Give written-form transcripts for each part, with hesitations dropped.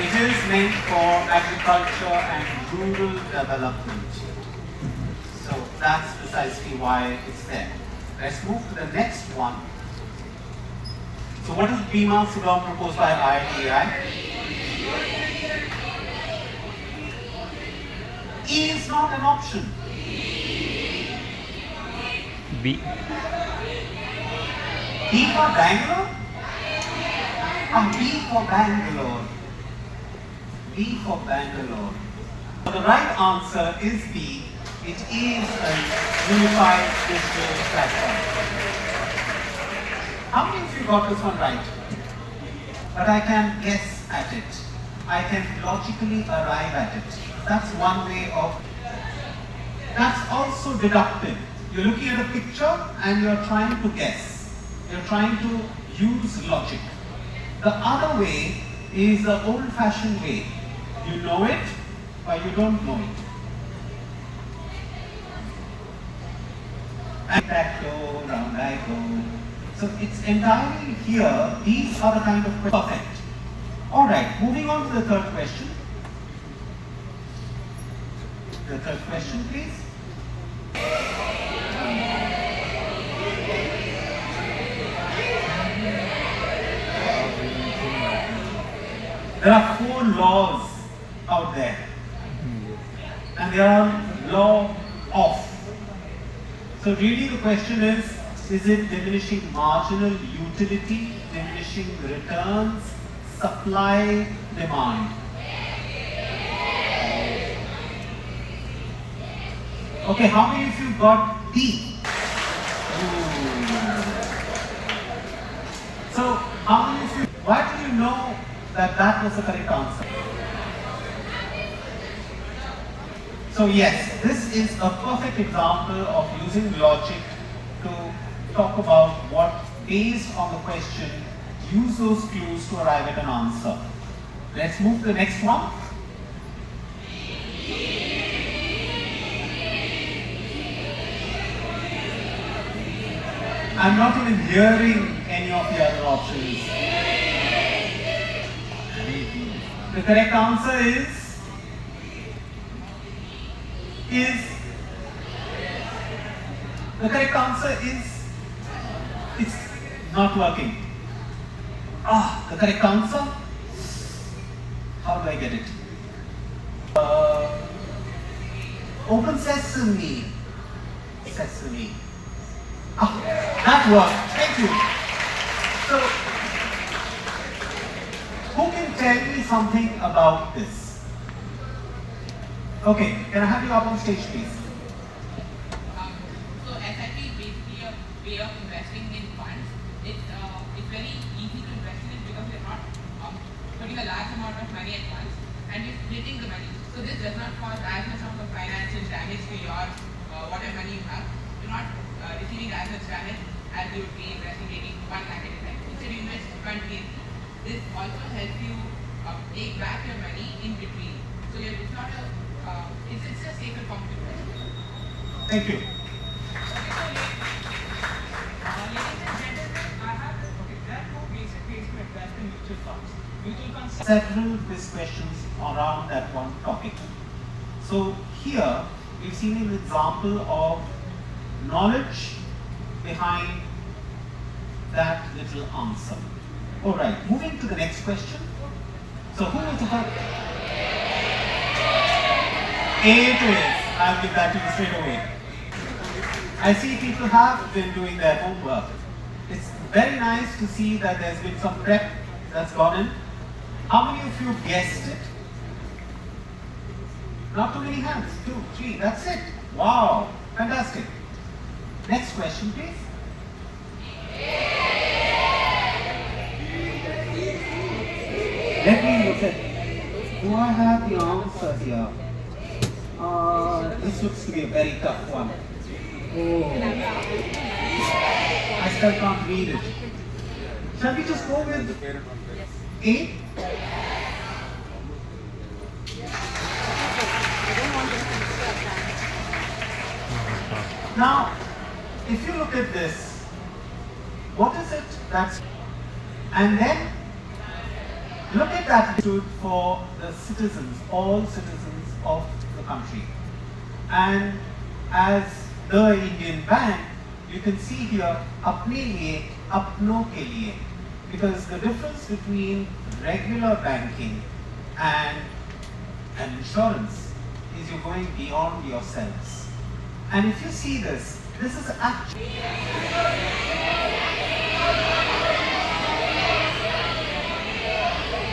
It is meant for agriculture and rural development. So that's precisely why it's there. Let's move to the next one. So what is Bima Sugam proposed by IITI? E is not an option. B. B for Bangalore? B for Bangalore. B for Bangalore. So the right answer is B. It is a unified digital platform. How many of you got this one right? But I can guess at it. I can logically arrive at it. That's one way of... That's also deductive. You're looking at a picture and you're trying to guess. You're trying to use logic. The other way is the old-fashioned way. You know it, but you don't know it. And back go, round I go. So it's entirely here. These are the kind of questions. Perfect. Alright, moving on to the third question. The third question, please. There are 4 laws out there, and they are law of. So really the question is it diminishing marginal utility, diminishing returns, supply, demand? Okay, how many of you got D? So, how many of you, why do you know that was the correct answer? So yes, this is a perfect example of using logic to talk about what, based on the question, use those clues to arrive at an answer. Let's move to the next one. I'm not even hearing any of the other options. The correct answer is the correct answer is it's not working. The correct answer? How do I get it? Open sesame. Sesame. That worked. Thank you. So, who can tell me something about this? Okay, can I have you up on stage, please? So SIP is basically a way of investing in funds. It's very easy to invest in it because you're not putting a large amount of money at once and you're splitting the money. So this does not cause as much of a financial damage to your whatever money you have. You're not receiving as much damage as you would be investing maybe 1 lakh at a time. Instead you invest continuously. This also helps you take back your money in between. So it's not a it's a safer form of investment. Thank you. Okay, so ladies and gentlemen, there are 2 basic ways to invest in mutual funds. Mutual funds. Several quiz questions around that one topic. So here we've seen an example of knowledge behind that little answer. Alright, moving to the next question. So who was the first? It is. I'll give that to you straight away. I see people have been doing their homework. It's very nice to see that there's been some prep that's gone in. How many of you guessed it? Not too many hands. 2, 3, that's it. Wow, fantastic. Next question, please. Let me look at, do I have the answer here? This looks to be a very tough one. Oh, I still can't read it. Shall we just go with 8? Now, if you look at this, what is it that's... And then, look at that stood for the citizens, all citizens of the country. And as the Indian bank, you can see here, apne liye, apno ke liye. Because the difference between regular banking and insurance is you're going beyond yourselves. And if you see this is actually...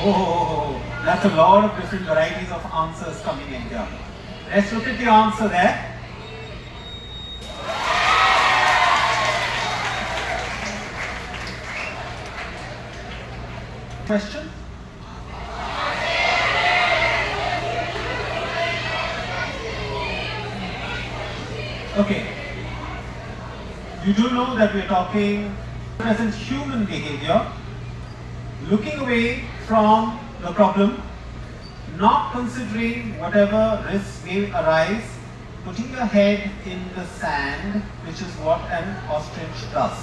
Oh, that's a lot of different varieties of answers coming in here. Let's look at the answer there. Question? Okay. You do know that we're talking present human behavior, looking away from the problem, not considering whatever risks may arise, putting your head in the sand, which is what an ostrich does.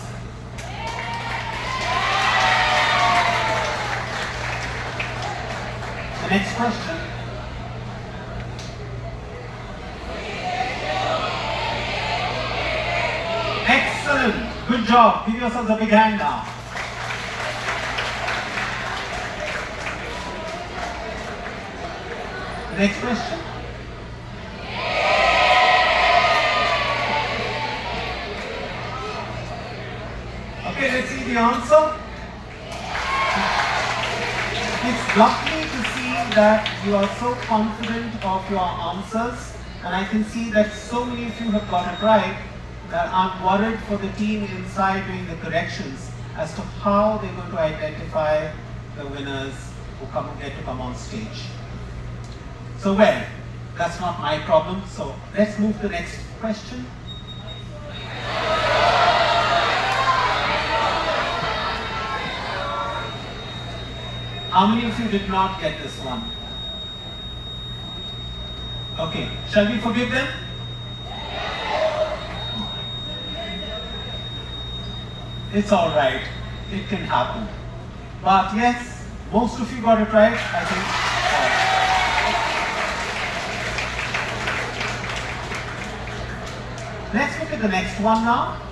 The next question. Excellent. Good job. Give yourselves a big hand now. The next question. Okay, let's see the answer. It's lovely to see that you are so confident of your answers, and I can see that so many of you have got it right, that I'm worried for the team inside doing the corrections as to how they're going to identify the winners who get to come on stage. So well, that's not my problem, so let's move to the next question. How many of you did not get this one? Okay, shall we forgive them? It's alright, it can happen. But yes, most of you got it right, I think. Let's look at the next one now.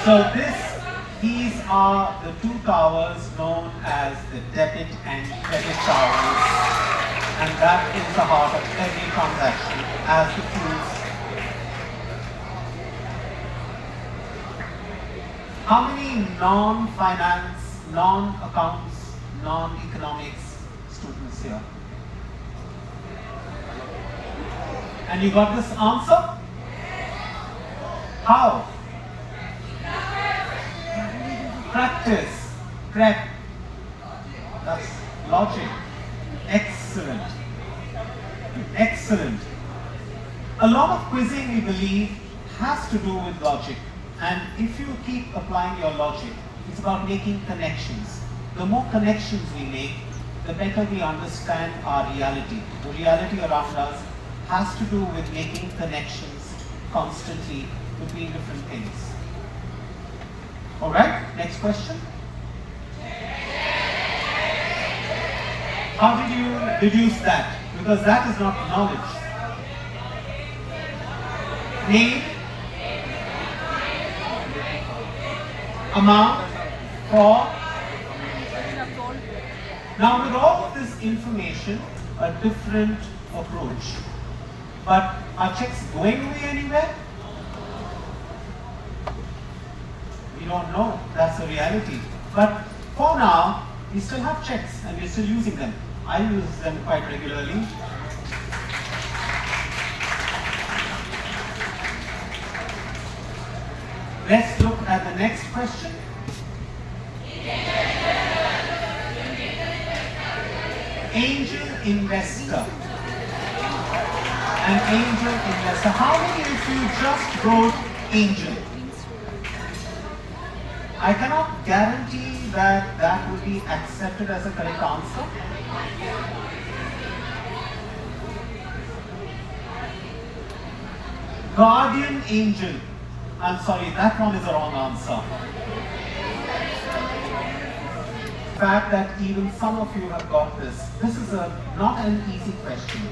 So these are the two towers known as the debit and credit towers, and that is the heart of every transaction as the tools. How many non-finance, non-accounts, non-economics students here? And you got this answer? How? Practice, prep. That's logic. Excellent. Excellent. A lot of quizzing, we believe, has to do with logic. And if you keep applying your logic, it's about making connections. The more connections we make, the better we understand our reality. The reality around us has to do with making connections constantly between different things. Alright, next question. How did you deduce that? Because that is not knowledge. Name, amount, for. Now with all of this information, a different approach. But are checks going away anywhere? We don't know, that's the reality. But for now, we still have checks and we're still using them. I use them quite regularly. Let's look at the next question. Angel investor. An angel investor. How many of you just wrote angel? I cannot guarantee that that will be accepted as a correct answer. Guardian angel. I'm sorry, that one is the wrong answer. The fact that even some of you have got this. This is not an easy question.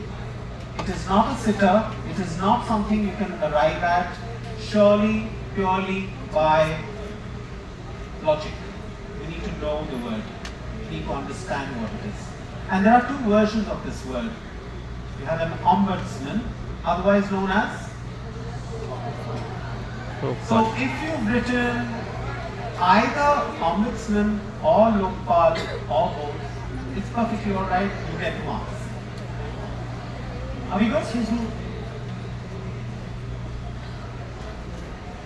It is not a sitter. It is not something you can arrive at surely, purely by logic. You need to know the word. You need to understand what it is. And there are two versions of this word. You have an ombudsman, otherwise known as. So if you've written either ombudsman or lokpal or both, it's perfectly alright, you get marks. Are we good? Excuse me.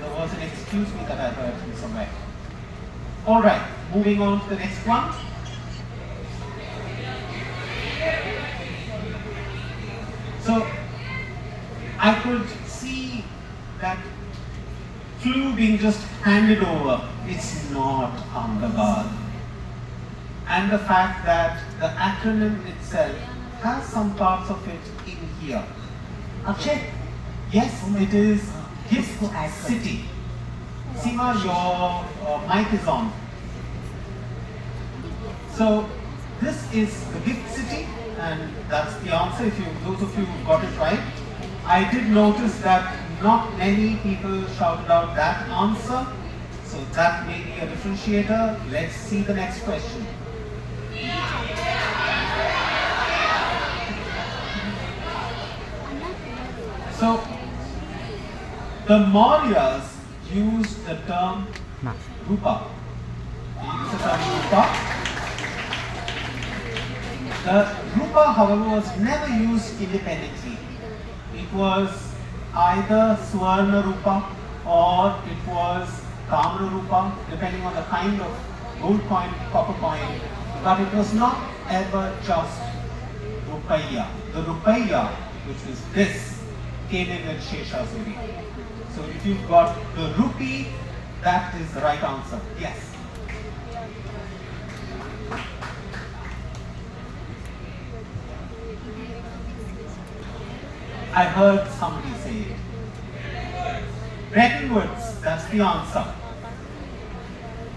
There was an excuse me that I heard from somewhere. Alright, moving on to the next one. So I could see that clue being just handed over. It's not Ahmedabad. And the fact that the acronym itself has some parts of it in here. Akshay, Yes, it is Gift City. Seema, your mic is on. So this is the Gift City, and that's the answer. If you, those of you who got it right, I did notice that not many people shouted out that answer, so that may be a differentiator. Let's see the next question. So the Mauryas used the term rupa. They used the term rupa. The rupa, however, was never used independently. It was either Swarna Rupa or it was Kamra Rupa, depending on the kind of gold coin, copper coin, but it was not ever just Rupaya. The Rupaya, which was this, came in with Sheshazuri. So if you've got the rupee, that is the right answer. Yes. I heard somebody say it. Bretton Woods, that's the answer.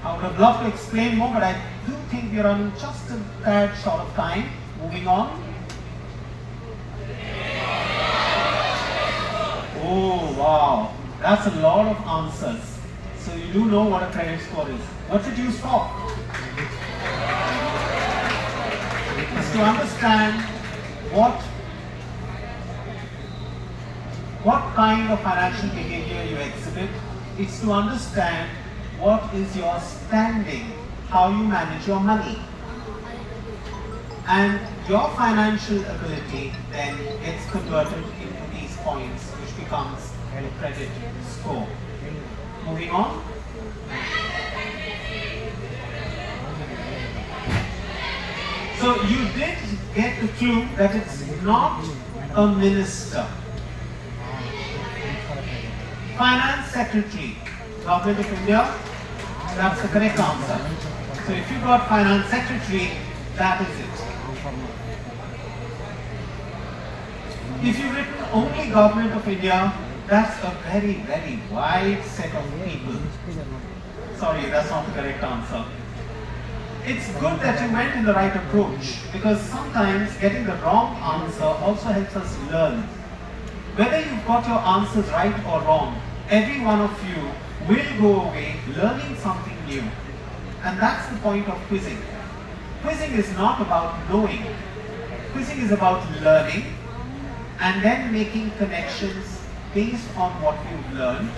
I would have loved to explain more, but I do think we're running just a tad short of time. Moving on. Oh wow, that's a lot of answers. So you do know what a credit score is. What's it used for? It's to understand what kind of financial behavior you exhibit. It's to understand what is your standing, how you manage your money. And your financial ability then gets converted into these points, which becomes a credit score. Moving on. So you did get the clue that it's not a minister. Finance Secretary, Government of India, that's the correct answer. So if you got Finance Secretary, that is it. If you've written only Government of India, that's a very, very wide set of people. Sorry, that's not the correct answer. It's good that you went in the right approach, because sometimes getting the wrong answer also helps us learn. Whether you've got your answers right or wrong, every one of you will go away learning something new. And that's the point of quizzing. Quizzing is not about knowing. Quizzing is about learning and then making connections based on what you've learned,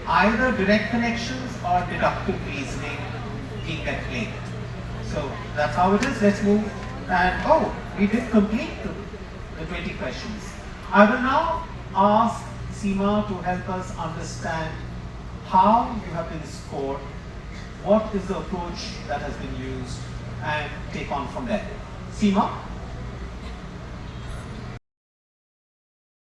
either direct connections or deductive reasoning being at play. So that's how it is. Let's move. And we did complete the 20 questions. I will now ask Seema to help us understand how you have been scored, what is the approach that has been used, and take on from there. Seema?